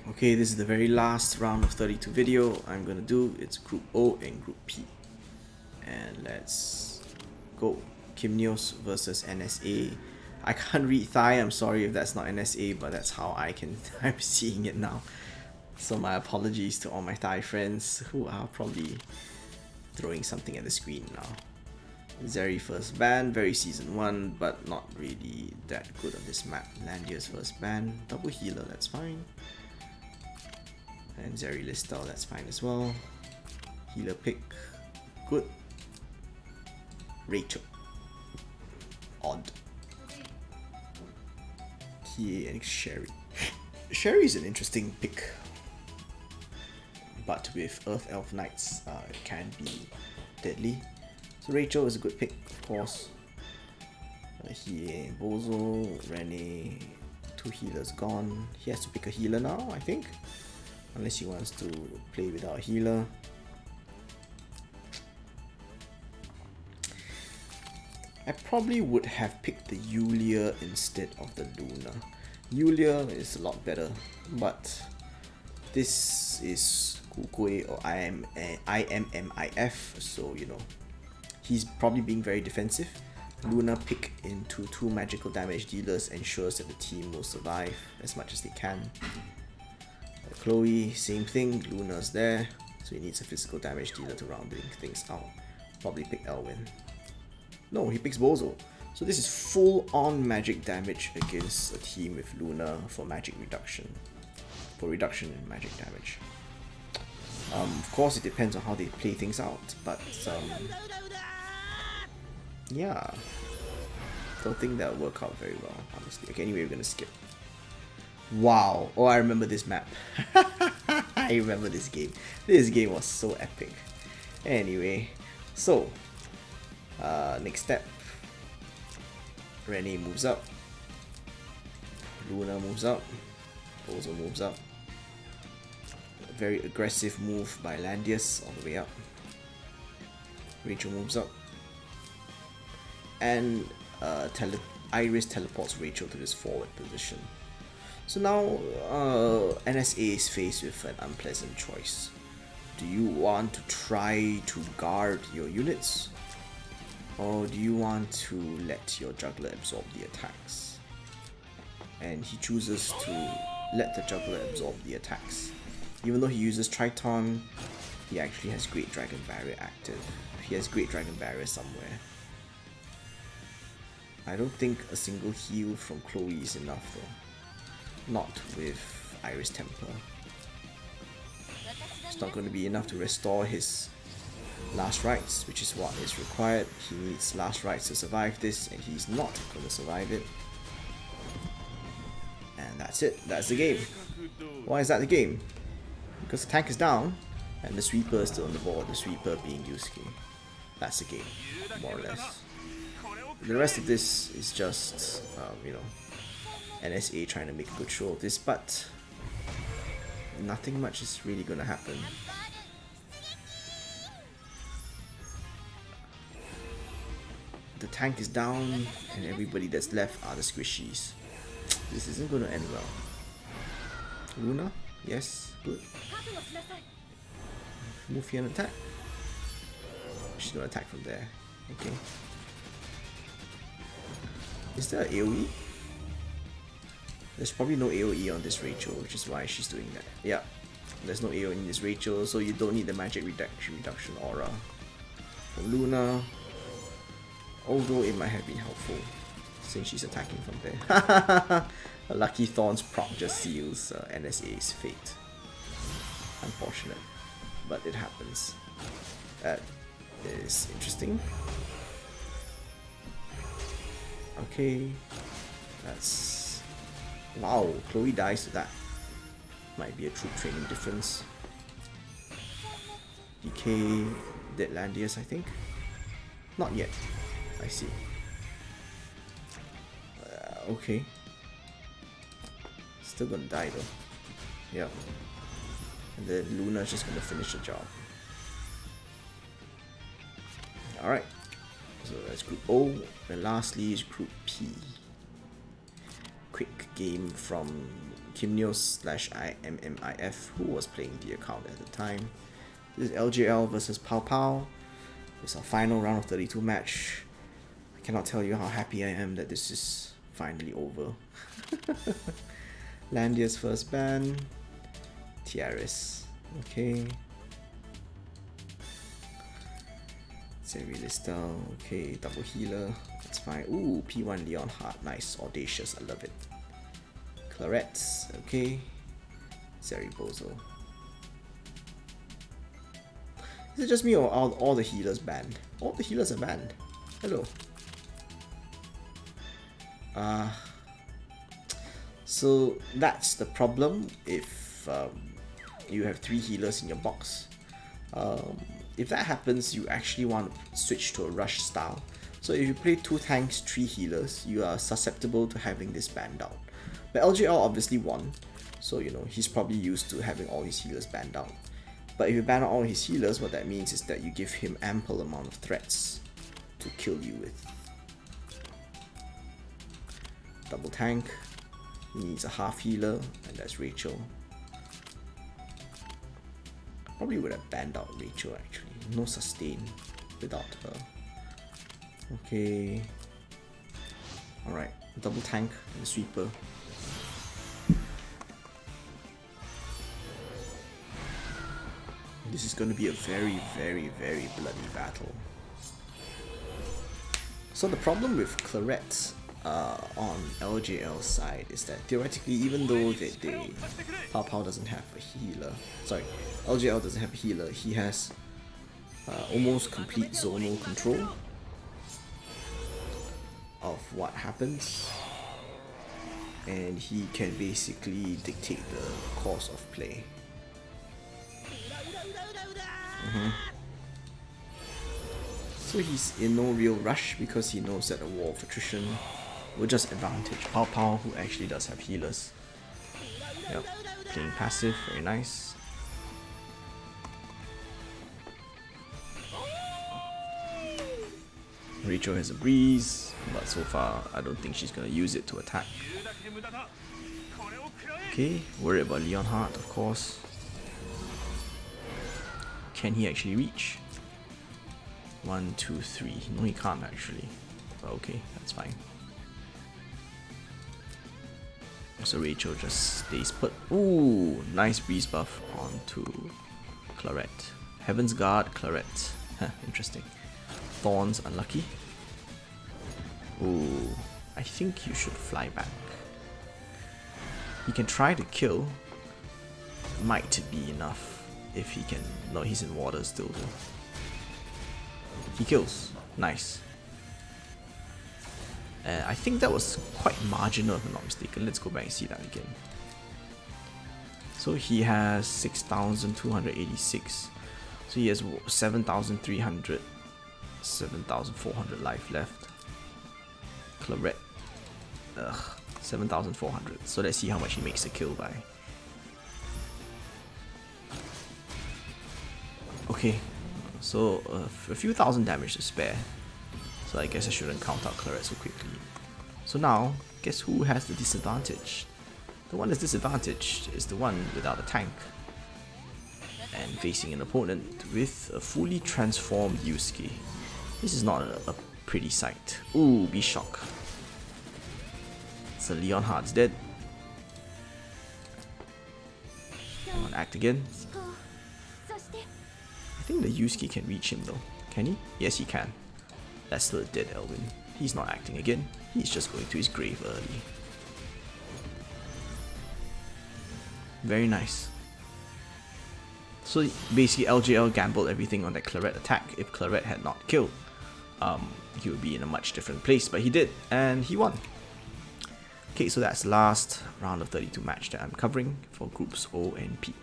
Okay, this is the very last round of 32 video I'm gonna do. It's Group O and Group P. And let's go. KimnioS versus NSA. I can't read Thai, I'm sorry if that's not NSA, but that's how I'm seeing it now. So my apologies to all my Thai friends who are probably throwing something at the screen now. Zeri first ban, very season 1, but not really that good on this map. Langrisser first ban, double healer, that's fine. And Zeri Listel, that's fine as well. Healer pick, good. Rachel, odd. Kie and Sherry. Sherry is an interesting pick, but with Earth Elf Knights, it can be deadly. So Rachel is a good pick, of course. He, Bozo, Rene, 2 healers gone. He has to pick a healer now, I think. Unless he wants to play without a healer. I probably would have picked the Yulia instead of the Luna. Yulia is a lot better, but this is Kukui or IMMIF, so you know, he's probably being very defensive. Luna pick into 2 magical damage dealers ensures that the team will survive as much as they can. Chloe, same thing, Luna's there, so he needs a physical damage dealer to round things out. Probably pick Elwyn. No, he picks Bozo. So this is full on magic damage against a team with Luna for magic reduction. For reduction in magic damage. Of course it depends on how they play things out, but yeah. Don't think that'll work out very well, honestly. Okay, anyway, we're gonna skip. Wow. Oh, I remember this map. I remember this game. This game was so epic. Anyway, so next step. Rene moves up. Luna moves up. Bozo moves up. A very aggressive move by Langrisser all the way up. Rachel moves up. And Iris teleports Rachel to this forward position. So now NSA is faced with an unpleasant choice. Do you want to try to guard your units? Or do you want to let your juggler absorb the attacks? And he chooses to let the juggler absorb the attacks. Even though he uses Triton, he actually has Great Dragon Barrier active. He has Great Dragon Barrier somewhere. I don't think a single heal from Chloe is enough though. Not with Iris Temper. It's not going to be enough to restore his last rites, which is what is required. He needs last rites to survive this, and he's not going to survive it. And that's it. That's the game. Why is that the game? Because the tank is down, and the sweeper is still on the board. The sweeper being Yusuke. That's the game, more or less. The rest of this is just, you know, NSA trying to make a good show of this, but nothing much is really gonna happen. The tank is down, and everybody that's left are the squishies. This isn't gonna end well. Luna? Yes, good. Move here and attack. She's gonna attack from there. Okay. Is there an AoE? There's probably no AoE on this Rachel, which is why she's doing that. Yeah, there's no AoE in this Rachel, so you don't need the magic reduction aura. For Luna, although it might have been helpful, since she's attacking from there. A Lucky Thorns proc just seals NSA's fate. Unfortunate, but it happens. That is interesting. Okay, that's... Wow, Chloe dies to that. Might be a troop training difference. DK, dead Langrisser, I think. Not yet. I see. Okay. Still gonna die though. Yep. And then Luna's just gonna finish the job. Alright. So that's Group O. And lastly is Group P. Quick game from KimnioS/IMMIF, who was playing the account at the time. This is LJL versus Powpaw. It's our final round of 32 match. I cannot tell you how happy I am that this is finally over. Landia's first ban. Tiaris. Okay. Lista. Okay, double healer. That's fine. Ooh, P1 Leonhardt. Nice. Audacious. I love it. Clarets. Okay. Zeribozo. Is it just me or are all the healers banned? All the healers are banned. Hello. So that's the problem if you have 3 healers in your box. If that happens, you actually want to switch to a rush style. So if you play 2 tanks, 3 healers, you are susceptible to having this banned out. But LJL obviously won, so you know he's probably used to having all his healers banned out. But if you ban out all his healers, what that means is that you give him ample amount of threats to kill you with. Double tank, he needs a half healer, and that's Rachel. Probably would have banned out Rachel actually. No sustain without her. Okay. Alright, double tank and sweeper. This is going to be a very, very, very bloody battle. So the problem with Clarets on LJL's side is that theoretically, even though Powpaw doesn't have a healer, sorry, LJL doesn't have a healer, he has almost complete zonal control of what happens, and he can basically dictate the course of play. So he's in no real rush because he knows that a war of attrition will just advantage Powpaw, who actually does have healers. Yep, playing passive, very nice. Rachel has a breeze, but so far I don't think she's gonna use it to attack. Okay, worried about Leonhardt, of course. Can he actually reach? 1, 2, 3. No, he can't actually. But okay, that's fine. So Rachel just stays put. Ooh, nice breeze buff onto Claret. Heaven's Guard, Claret. Interesting. Thorns, unlucky. Ooh, I think you should fly back. He can try to kill. Might be enough if he can. No, he's in water still though. He kills. Nice. I think that was quite marginal if I'm not mistaken. Let's go back and see that again. So he has 6,286. So he has 7,300, 7,400 life left. Claret. 7,400. So let's see how much he makes the kill by. Okay, so a few thousand damage to spare. So I guess I shouldn't count out Claret so quickly. So now, guess who has the disadvantage? The one that's disadvantaged is the one without a tank. And facing an opponent with a fully transformed Yusuke. This is not a pretty sight. Ooh, be shocked. So Leonhardt's dead. Come on, act again. I think the Yusuke can reach him though. Can he? Yes, he can. That's still a dead Elwin. He's not acting again. He's just going to his grave early. Very nice. So basically LJL gambled everything on that Claret attack. If Claret had not killed, he would be in a much different place, but he did, and he won. Okay, so that's the last round of 32 match that I'm covering for groups O and P.